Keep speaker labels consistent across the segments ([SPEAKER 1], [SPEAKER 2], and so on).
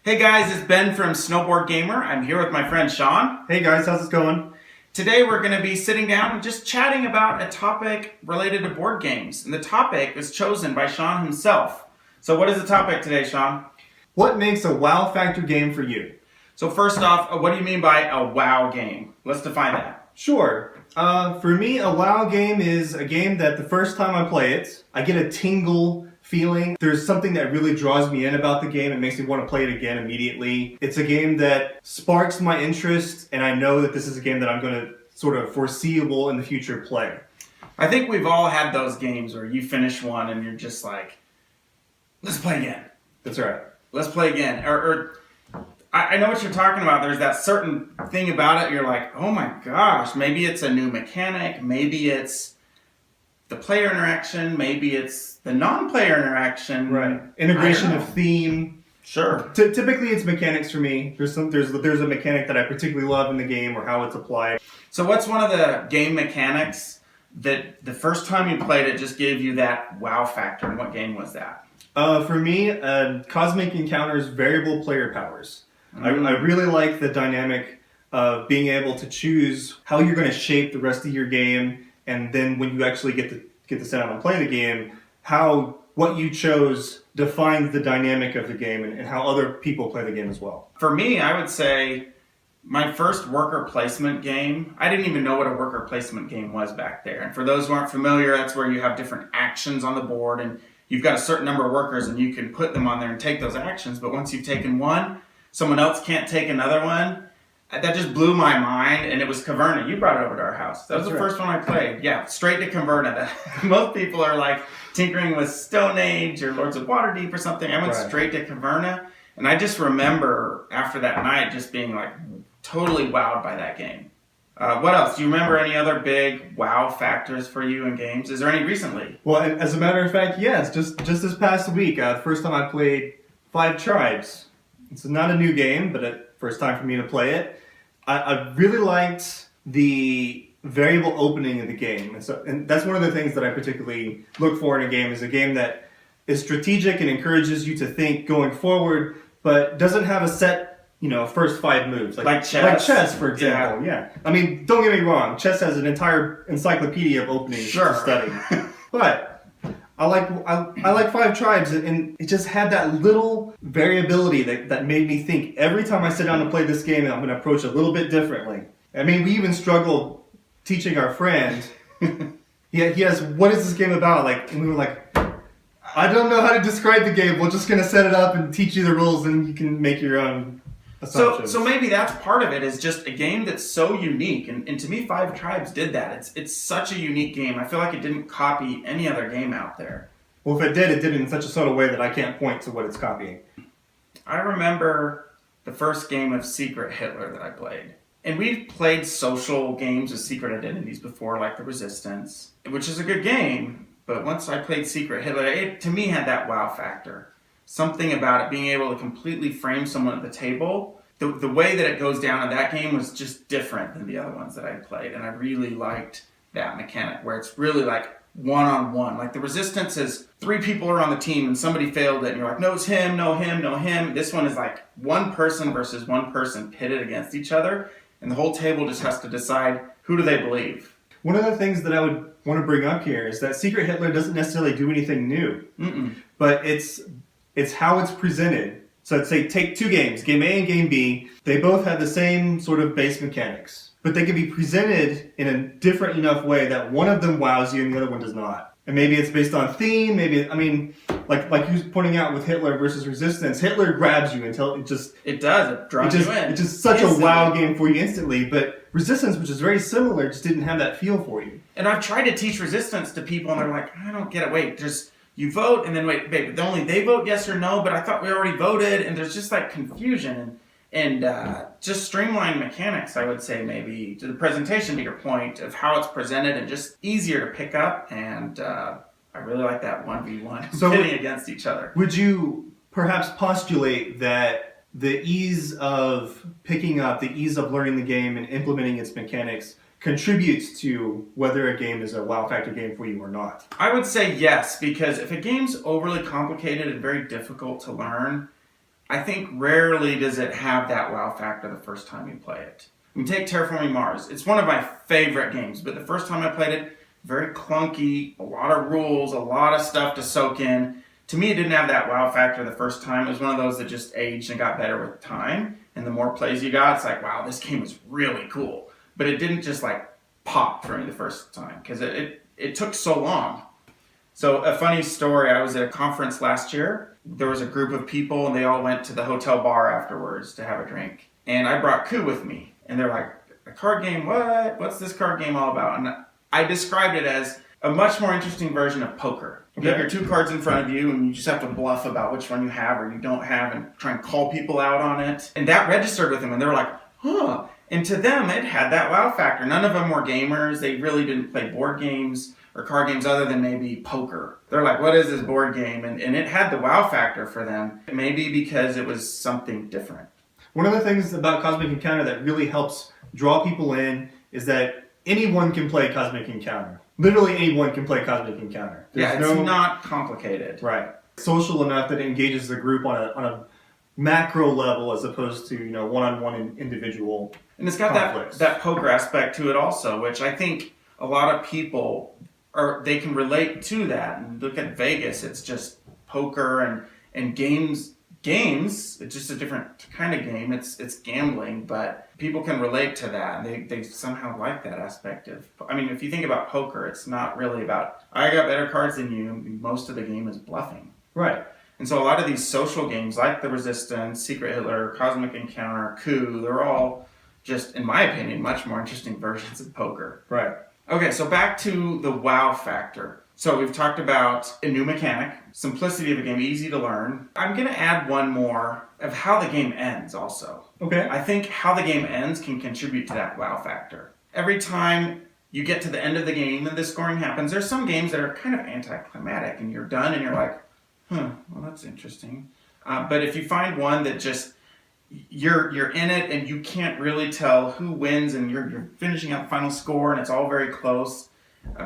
[SPEAKER 1] Hey guys, it's Ben from SnowBoardGamer. I'm here with my friend Shaun.
[SPEAKER 2] Hey guys, how's it going?
[SPEAKER 1] Today we're going to be sitting down and just chatting about a topic related to board games. And the topic was chosen by Shaun himself. So what is the topic today, Shaun?
[SPEAKER 2] What makes a wow factor game for you?
[SPEAKER 1] So first off, what do you mean by a wow game? Let's define that.
[SPEAKER 2] Sure. For me, a wow game is a game that the first time I play it, I get a tingle feeling. There's something that really draws me in about the game. It makes me want to play it again immediately. It's a game that sparks my interest, and I know that this is a game that I'm going to sort of foreseeable in the future play.
[SPEAKER 1] I think we've all had those games where you finish one and you're just like, let's play again.
[SPEAKER 2] That's right.
[SPEAKER 1] Let's play again. I know what you're talking about. There's that certain thing about it. You're like, oh my gosh, maybe it's a new mechanic. Maybe it's the player interaction. Maybe it's the non-player interaction.
[SPEAKER 2] Right. Integration of theme.
[SPEAKER 1] Sure.
[SPEAKER 2] Typically, it's mechanics for me. There's a mechanic that I particularly love in the game or how it's applied.
[SPEAKER 1] So what's one of the game mechanics that the first time you played it just gave you that wow factor? And what game was that?
[SPEAKER 2] For me, Cosmic Encounters variable player powers. I really like the dynamic of being able to choose how you're going to shape the rest of your game, and then when you actually get to sit down and play the game, how what you chose defines the dynamic of the game and how other people play the game as well.
[SPEAKER 1] For me, I would say my first worker placement game, I didn't even know what a worker placement game was back there. And for those who aren't familiar, that's where you have different actions on the board and you've got a certain number of workers and you can put them on there and take those actions. But once you've taken one, someone else can't take another one. That just blew my mind, and it was Caverna. You brought it over to our house. That was the first one I played. Yeah, straight to Caverna. Most people are like tinkering with Stone Age or Lords of Waterdeep or something. I went straight to Caverna, and I just remember after that night just being like totally wowed by that game. What else? Do you remember any other big wow factors for you in games? Is there any recently?
[SPEAKER 2] Well, as a matter of fact, yes. Just this past week, the first time I played Five Tribes. It's not a new game, but a first time for me to play it. I really liked the variable opening of the game. And that's one of the things that I particularly look for in a game, is a game that is strategic and encourages you to think going forward, but doesn't have a set, first 5 moves.
[SPEAKER 1] Like chess.
[SPEAKER 2] Like chess, for example, yeah. I mean, don't get me wrong, chess has an entire encyclopedia of openings to study. But I like Five Tribes, and it just had that little variability that made me think every time I sit down to play this game, I'm going to approach it a little bit differently. I mean, we even struggled teaching our friend. He has, what is this game about? And we were like, I don't know how to describe the game. We're just going to set it up and teach you the rules, and you can make your own assumptions.
[SPEAKER 1] So maybe that's part of it, is just a game that's so unique. And to me, Five Tribes did that. It's such a unique game. I feel like it didn't copy any other game out there.
[SPEAKER 2] Well, if it did it in such a subtle way that I can't point to what it's copying.
[SPEAKER 1] I remember the first game of Secret Hitler that I played. And we've played social games with secret identities before, like The Resistance, which is a good game. But once I played Secret Hitler, it to me had that wow factor. Something about it, being able to completely frame someone at the table. The way that it goes down in that game was just different than the other ones that I played. And I really liked that mechanic, where it's really like one-on-one. Like The Resistance is 3 people are on the team and somebody failed it. And you're like, no, it's him, no him, no him. This one is like one person versus one person pitted against each other. And the whole table just has to decide, who do they believe?
[SPEAKER 2] One of the things that I would want to bring up here is that Secret Hitler doesn't necessarily do anything new. But it's how it's presented. So let's say take 2 games, Game A and Game B. They both have the same sort of base mechanics, but they can be presented in a different enough way that one of them wows you and the other one does not. And maybe it's based on theme. Maybe, I mean, like you was pointing out with Hitler versus Resistance, Hitler grabs you until it does. It
[SPEAKER 1] draws you in.
[SPEAKER 2] It's just such a wow game for you instantly. But Resistance, which is very similar, just didn't have that feel for you.
[SPEAKER 1] And I've tried to teach Resistance to people, and they're like, I don't get it. Wait, you vote, and then wait, only they vote yes or no, but I thought we already voted, and there's just like confusion and just streamlined mechanics, I would say, maybe, to the presentation, to your point, of how it's presented, and just easier to pick up, and I really like that 1v1 pitting against each other.
[SPEAKER 2] Would you perhaps postulate that the ease of picking up, the ease of learning the game and implementing its mechanics contributes to whether a game is a wow factor game for you or not?
[SPEAKER 1] I would say yes, because if a game's overly complicated and very difficult to learn, I think rarely does it have that wow factor the first time you play it. We take Terraforming Mars. It's one of my favorite games, but the first time I played it, very clunky, a lot of rules, a lot of stuff to soak in. To me, it didn't have that wow factor the first time. It was one of those that just aged and got better with time. And the more plays you got, it's like, wow, this game is really cool. But it didn't just like pop for me the first time because it took so long. So a funny story, I was at a conference last year. There was a group of people and they all went to the hotel bar afterwards to have a drink. And I brought Coup with me. And they're like, a card game, what? What's this card game all about? And I described it as a much more interesting version of poker. You have your two cards in front of you and you just have to bluff about which one you have or you don't have and try and call people out on it. And that registered with them and they were like, huh. And to them, it had that wow factor. None of them were gamers. They really didn't play board games or card games other than maybe poker. They're like, what is this board game? And it had the wow factor for them. Maybe because it was something different.
[SPEAKER 2] One of the things about Cosmic Encounter that really helps draw people in is that anyone can play Cosmic Encounter. Literally anyone can play Cosmic Encounter.
[SPEAKER 1] It's not complicated.
[SPEAKER 2] Right. Social enough that it engages the group on a macro level as opposed to, one-on-one individual.
[SPEAKER 1] And it's got that poker aspect to it also, which I think a lot of people they can relate to that. And look at Vegas, it's just poker and games. It's just a different kind of game. It's gambling, but people can relate to that. And they somehow like that aspect of. I mean, if you think about poker, it's not really about I got better cards than you. Most of the game is bluffing.
[SPEAKER 2] Right.
[SPEAKER 1] And so a lot of these social games, like the Resistance, Secret Hitler, Cosmic Encounter, Coup, they're all just, in my opinion, much more interesting versions of poker.
[SPEAKER 2] Right.
[SPEAKER 1] Okay, so back to the wow factor. So we've talked about a new mechanic, simplicity of the game, easy to learn. I'm going to add one more of how the game ends also.
[SPEAKER 2] Okay.
[SPEAKER 1] I think how the game ends can contribute to that wow factor. Every time you get to the end of the game and the scoring happens, there's some games that are kind of anticlimactic and you're done and you're like, well, that's interesting. But if you find one that just, you're in it and you can't really tell who wins and you're finishing out the final score and it's all very close,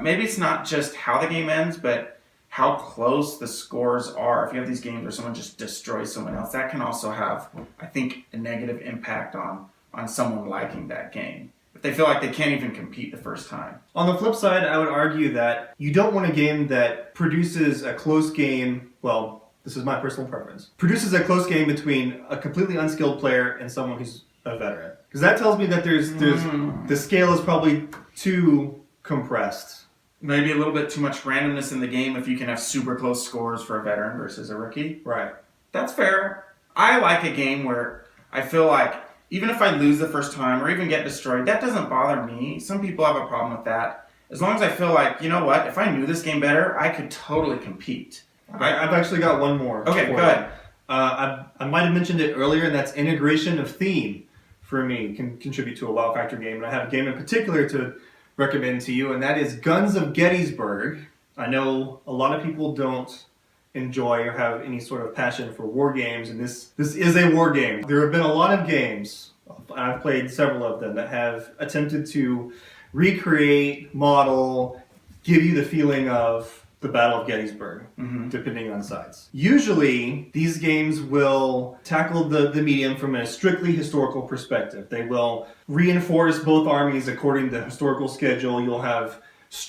[SPEAKER 1] maybe it's not just how the game ends, but how close the scores are. If you have these games where someone just destroys someone else, that can also have, I think, a negative impact on someone liking that game. If they feel like they can't even compete the first time.
[SPEAKER 2] On the flip side, I would argue that you don't want a game that produces a close game, well, this is my personal preference, produces a close game between a completely unskilled player and someone who's a veteran. Because that tells me that the scale is probably too compressed.
[SPEAKER 1] Maybe a little bit too much randomness in the game if you can have super close scores for a veteran versus a rookie.
[SPEAKER 2] Right.
[SPEAKER 1] That's fair. I like a game where I feel like even if I lose the first time or even get destroyed, that doesn't bother me. Some people have a problem with that. As long as I feel like, you know what, if I knew this game better, I could totally compete.
[SPEAKER 2] I've actually got one more.
[SPEAKER 1] Okay, go ahead.
[SPEAKER 2] I might have mentioned it earlier, and that's integration of theme for me can contribute to a wow factor game. And I have a game in particular to recommend to you, and that is Guns of Gettysburg. I know a lot of people don't enjoy or have any sort of passion for war games, and this is a war game. There have been a lot of games, I've played several of them, that have attempted to recreate, model, give you the feeling of the Battle of Gettysburg, depending on sides. Usually, these games will tackle the medium from a strictly historical perspective. They will reinforce both armies according to the historical schedule. You'll have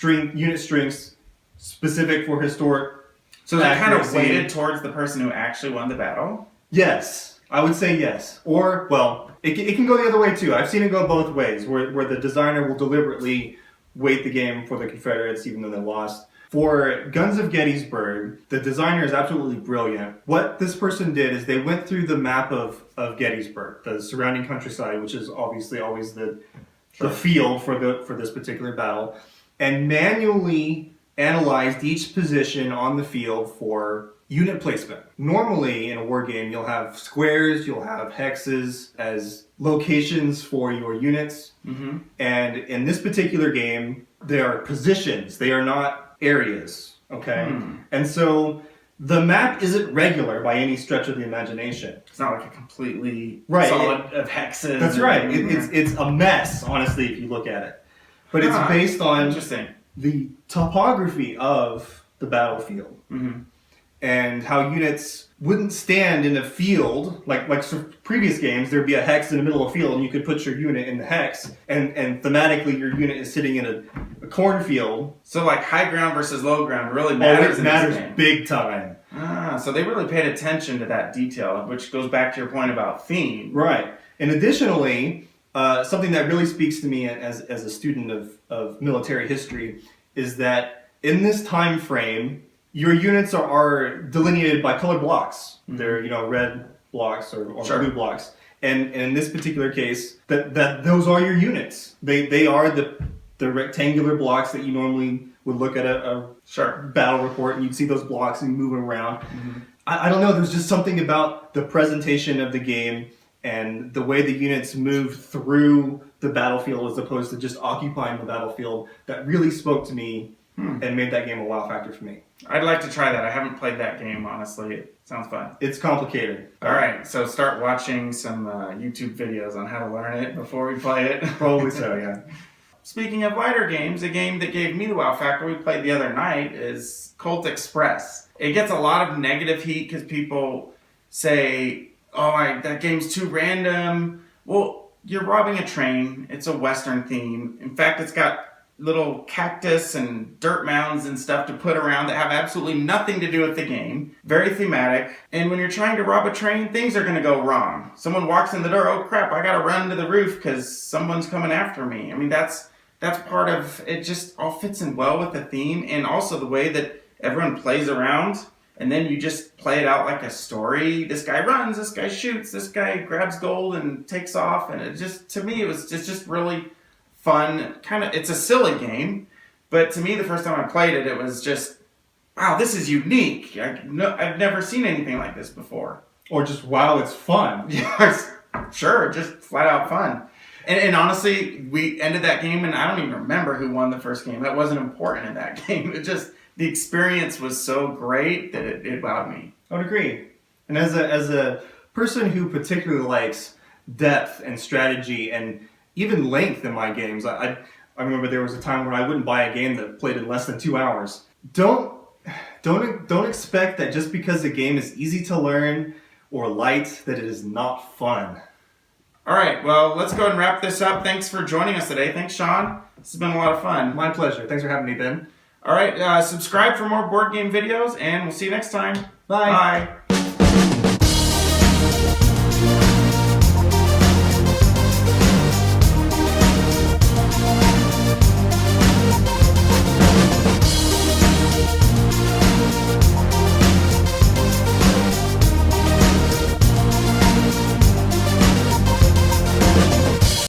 [SPEAKER 2] unit strengths specific for historic.
[SPEAKER 1] So they're kind of weighted towards the person who actually won the battle?
[SPEAKER 2] Yes, I would say yes. Or, well, it can go the other way too. I've seen it go both ways, where the designer will deliberately weight the game for the Confederates even though they lost. For Guns of Gettysburg, the designer is absolutely brilliant. What this person did is they went through the map of Gettysburg, the surrounding countryside, which is obviously always the field for this particular battle, and manually analyzed each position on the field for unit placement. Normally, in a war game, you'll have squares, you'll have hexes as locations for your units. And in this particular game, they are positions. They are not areas, okay? And so the map isn't regular by any stretch of the imagination.
[SPEAKER 1] It's not like a completely solid of hexes.
[SPEAKER 2] That's right. It's a mess, honestly, if you look at it. But it's based on the topography of the battlefield. and how units wouldn't stand in a field like previous games. There'd be a hex in the middle of a field, and you could put your unit in the hex, and thematically your unit is sitting in a cornfield.
[SPEAKER 1] So like high ground versus low ground really matters.
[SPEAKER 2] It matters big time.
[SPEAKER 1] So they really paid attention to that detail, which goes back to your point about theme.
[SPEAKER 2] Right. And additionally, something that really speaks to me as a student of military history is that in this time frame, your units are delineated by colored blocks. Mm-hmm. They're red blocks or blue blocks. And in this particular case, that those are your units. They are the rectangular blocks that you normally would look at a battle report, and you'd see those blocks and moving around. Mm-hmm. I don't know, there's just something about the presentation of the game and the way the units move through the battlefield as opposed to just occupying the battlefield that really spoke to me and made that game a wow factor for me.
[SPEAKER 1] I'd like to try that. I haven't played that game, honestly. It sounds fun.
[SPEAKER 2] It's complicated.
[SPEAKER 1] All right, so start watching some YouTube videos on how to learn it before we play it.
[SPEAKER 2] Probably so, yeah.
[SPEAKER 1] Speaking of lighter games, a game that gave me the wow factor we played the other night is Colt Express. It gets a lot of negative heat because people say, that game's too random. Well, you're robbing a train. It's a Western theme. In fact, it's got little cactus and dirt mounds and stuff to put around that have absolutely nothing to do with the game. Very thematic. And when you're trying to rob a train, things are going to go wrong. Someone walks in the door, oh crap, I got to run to the roof because someone's coming after me. I mean, that's part of it. Just all fits in well with the theme, and also the way that everyone plays around. And then you just play it out like a story. This guy runs, this guy shoots, this guy grabs gold and takes off. And it just, to me, it's just really fun. It's a silly game. But to me, the first time I played it, it was just, wow, this is unique. I've never seen anything like this before.
[SPEAKER 2] Or just, wow, it's fun.
[SPEAKER 1] Yes, sure, just flat out fun. And honestly, we ended that game, and I don't even remember who won the first game. That wasn't important in that game. It just, the experience was so great that it wowed me.
[SPEAKER 2] I would agree. And as a person who particularly likes depth and strategy and even length in my games, I remember there was a time when I wouldn't buy a game that played in less than 2 hours. Don't expect that just because the game is easy to learn or light that it is not fun.
[SPEAKER 1] All right, well, let's go ahead and wrap this up. Thanks for joining us today. Thanks, Shaun. This has been a lot of fun.
[SPEAKER 2] My pleasure. Thanks for having me, Ben.
[SPEAKER 1] All right, subscribe for more board game videos, and we'll see you next time.
[SPEAKER 2] Bye.
[SPEAKER 1] Bye.